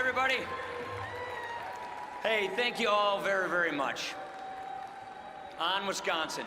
everybody. Hey, thank you all very, very much. On Wisconsin.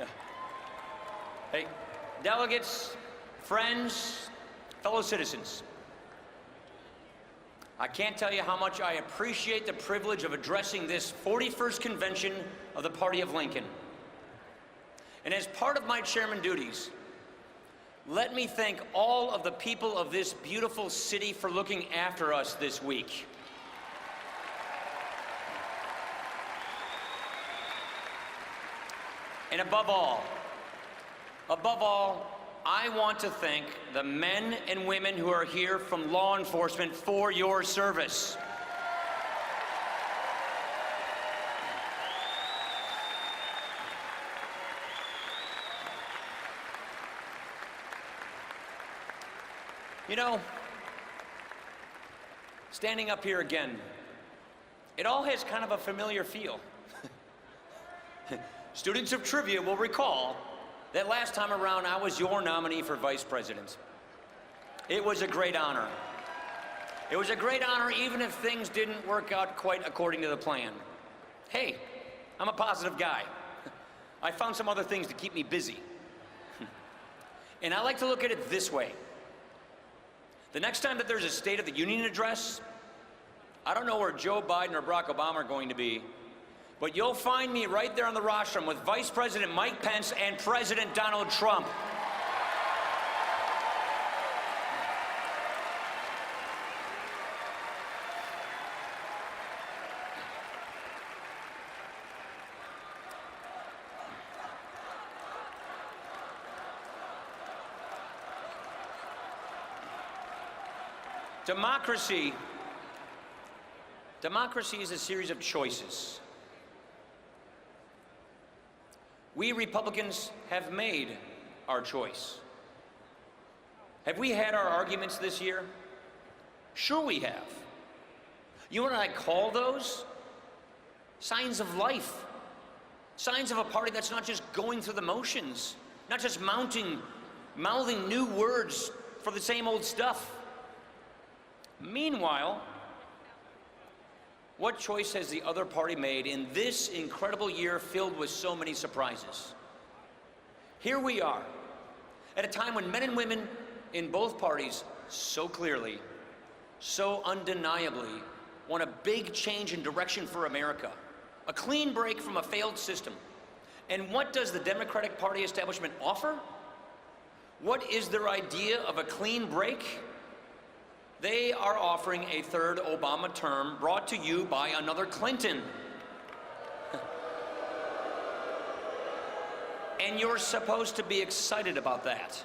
Yeah. Hey, delegates, friends, fellow citizens. I can't tell you how much I appreciate the privilege of addressing this 41st convention of the Party of Lincoln. And as part of my chairman duties, let me thank all of the people of this beautiful city for looking after us this week. And above all, I want to thank the men and women who are here from law enforcement for your service. You know, standing up here again, it all has kind of a familiar feel. Students of trivia will recall that last time around I was your nominee for vice president. It was a great honor. It was a great honor even if things didn't work out quite according to the plan. Hey, I'm a positive guy. I found some other things to keep me busy. And I like to look at it this way. The next time that there's a State of the Union address, I don't know where Joe Biden or Barack Obama are going to be, but you'll find me right there on the rostrum with Vice President Mike Pence and President Donald Trump. Democracy is a series of choices. We Republicans have made our choice. Have we had our arguments this year? Sure we have. You know what I call those? Signs of life. Signs of a party that's not just going through the motions, not just mouthing new words for the same old stuff. Meanwhile, what choice has the other party made in this incredible year filled with so many surprises? Here we are, at a time when men and women in both parties so clearly, so undeniably want a big change in direction for America, a clean break from a failed system. And what does the Democratic Party establishment offer? What is their idea of a clean break? They are offering a third Obama term brought to you by another Clinton. And you're supposed to be excited about that.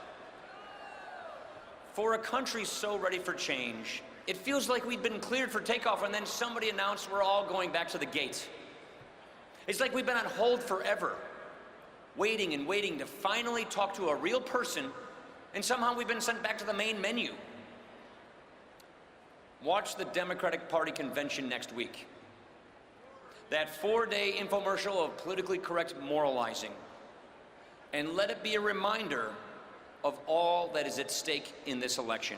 For a country so ready for change, it feels like we'd been cleared for takeoff and then somebody announced we're all going back to the gate. It's like we've been on hold forever, waiting and waiting to finally talk to a real person, and somehow we've been sent back to the main menu. Watch the Democratic Party convention next week. That 4-day infomercial of politically correct moralizing. And let it be a reminder of all that is at stake in this election.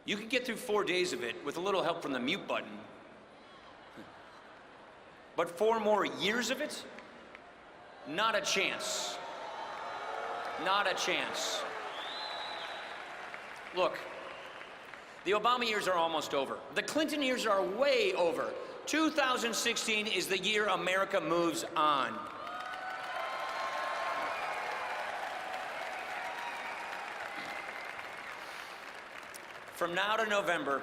You can get through 4 days of it with a little help from the mute button. But 4 more years of it? Not a chance. Not a chance. Look, the Obama years are almost over. The Clinton years are way over. 2016 is the year America moves on. From now to November,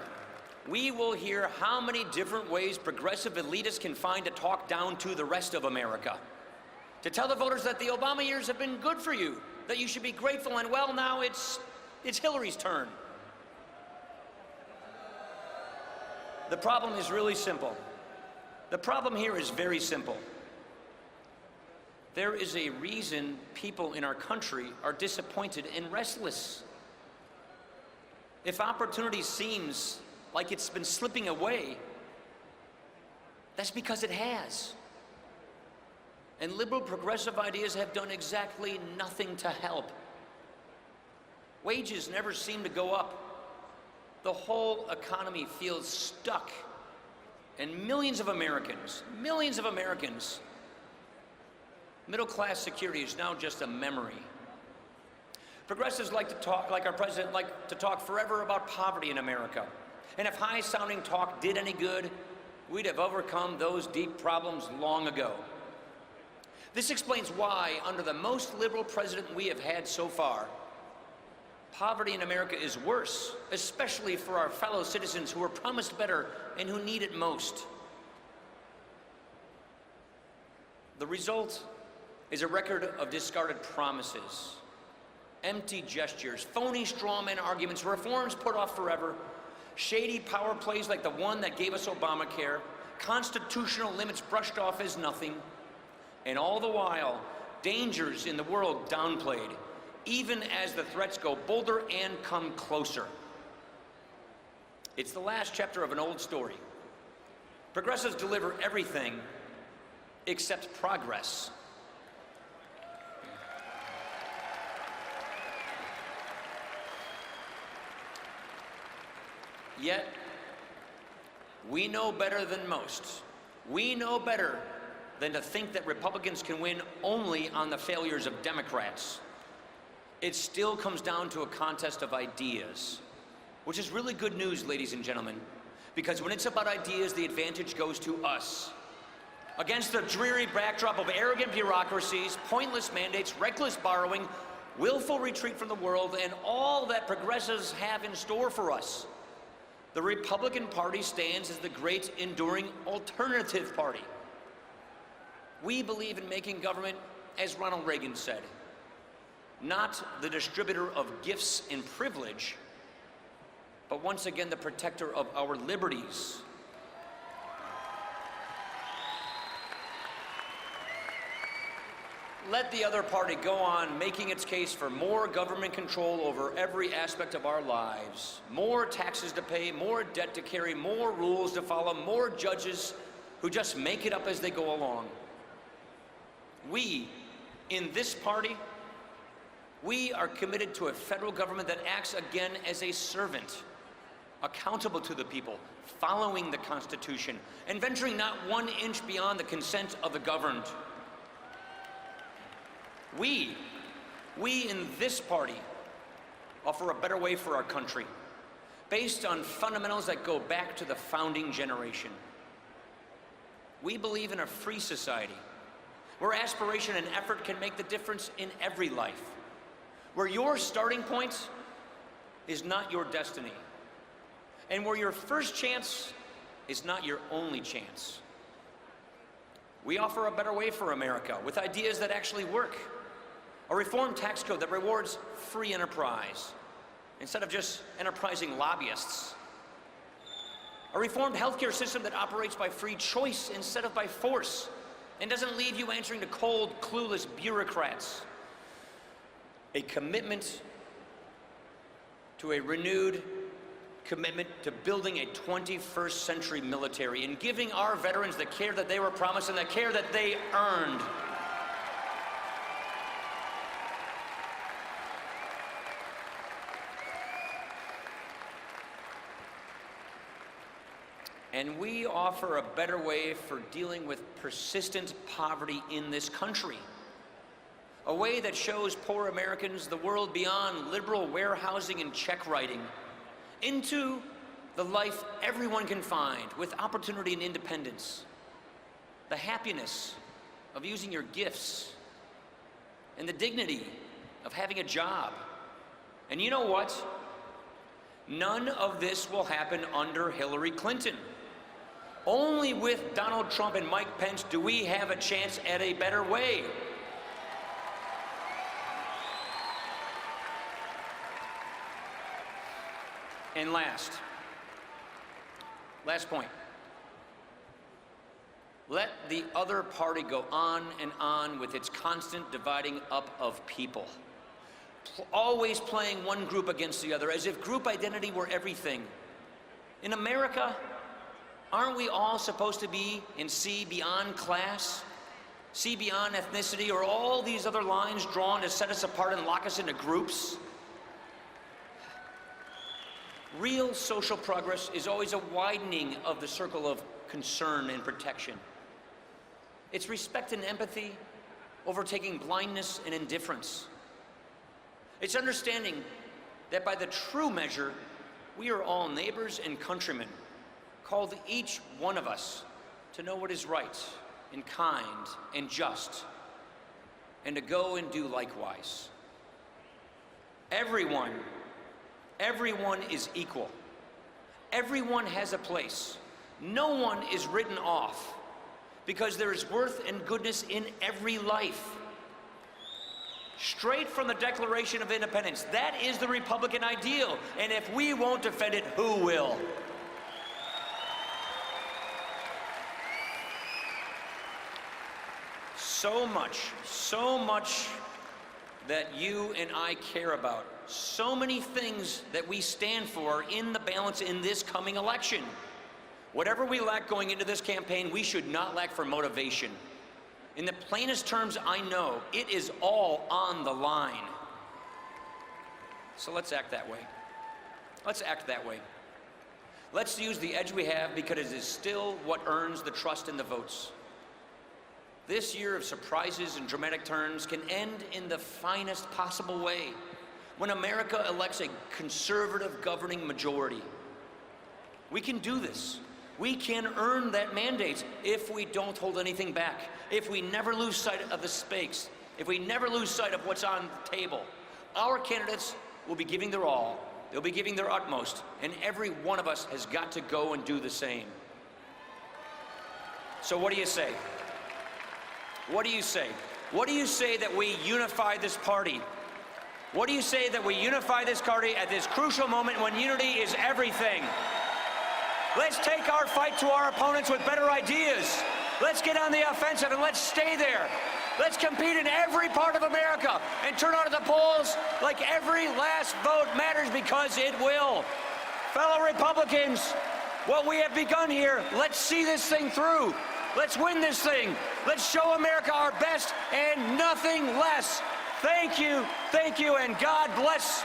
we will hear how many different ways progressive elitists can find to talk down to the rest of America. To tell the voters that the Obama years have been good for you, that you should be grateful, and well, now it's Hillary's turn. The problem is really simple. The problem here is very simple. There is a reason people in our country are disappointed and restless. If opportunity seems like it's been slipping away, that's because it has. And liberal progressive ideas have done exactly nothing to help. Wages never seem to go up. The whole economy feels stuck. And millions of Americans, middle-class security is now just a memory. Progressives like to talk, like our president, like to talk forever about poverty in America. And if high-sounding talk did any good, we'd have overcome those deep problems long ago. This explains why, under the most liberal president we have had so far, poverty in America is worse, especially for our fellow citizens who were promised better and who need it most. The result is a record of discarded promises, empty gestures, phony strawman arguments, reforms put off forever, shady power plays like the one that gave us Obamacare, constitutional limits brushed off as nothing, and all the while, dangers in the world downplayed, even as the threats go bolder and come closer. It's the last chapter of an old story. Progressives deliver everything except progress. Yet, we know better than most. We know better than to think that Republicans can win only on the failures of Democrats. It still comes down to a contest of ideas, which is really good news, ladies and gentlemen, because when it's about ideas, the advantage goes to us. Against the dreary backdrop of arrogant bureaucracies, pointless mandates, reckless borrowing, willful retreat from the world, and all that progressives have in store for us, the Republican Party stands as the great enduring alternative party. We believe in making government, as Ronald Reagan said, not the distributor of gifts and privilege, but once again the protector of our liberties. Let the other party go on making its case for more government control over every aspect of our lives, more taxes to pay, more debt to carry, more rules to follow, more judges who just make it up as they go along. We, in this party, we are committed to a federal government that acts again as a servant, accountable to the people, following the Constitution, and venturing not 1 inch beyond the consent of the governed. We in this party offer a better way for our country, based on fundamentals that go back to the founding generation. We believe in a free society, where aspiration and effort can make the difference in every life, where your starting point is not your destiny, and where your first chance is not your only chance. We offer a better way for America with ideas that actually work. A reformed tax code that rewards free enterprise instead of just enterprising lobbyists. A reformed healthcare system that operates by free choice instead of by force and doesn't leave you answering to cold, clueless bureaucrats. A commitment to a renewed commitment to building a 21st century military and giving our veterans the care that they were promised and the care that they earned. And we offer a better way for dealing with persistent poverty in this country. A way that shows poor Americans the world beyond liberal warehousing and check writing, into the life everyone can find with opportunity and independence. The happiness of using your gifts, and the dignity of having a job. And you know what? None of this will happen under Hillary Clinton. Only with Donald Trump and Mike Pence do we have a chance at a better way. And last point. Let the other party go on and on with its constant dividing up of people. Always playing one group against the other, as if group identity were everything. In America, aren't we all supposed to be and see beyond class, see beyond ethnicity, or all these other lines drawn to set us apart and lock us into groups? Real social progress is always a widening of the circle of concern and protection. It's respect and empathy overtaking blindness and indifference. It's understanding that by the true measure, we are all neighbors and countrymen, called each one of us to know what is right and kind and just, and to go and do likewise. Everyone is equal. Everyone has a place. No one is written off, because there is worth and goodness in every life. Straight from the Declaration of Independence, that is the Republican ideal, and if we won't defend it, who will? So much that you and I care about. So many things that we stand for in the balance in this coming election. Whatever we lack going into this campaign, we should not lack for motivation. In the plainest terms I know, it is all on the line. So let's act that way. Let's act that way. Let's use the edge we have, because it is still what earns the trust and the votes. This year of surprises and dramatic turns can end in the finest possible way, when America elects a conservative governing majority. We can do this. We can earn that mandate if we don't hold anything back, if we never lose sight of the stakes, if we never lose sight of what's on the table. Our candidates will be giving their all, they'll be giving their utmost, and every one of us has got to go and do the same. So what do you say? What do you say? What do you say that we unify this party? What do you say that we unify this party at this crucial moment when unity is everything? Let's take our fight to our opponents with better ideas. Let's get on the offensive and let's stay there. Let's compete in every part of America and turn out at the polls like every last vote matters, because it will. Fellow Republicans, what we have begun here, let's see this thing through. Let's win this thing. Let's show America our best and nothing less. Thank you, and God bless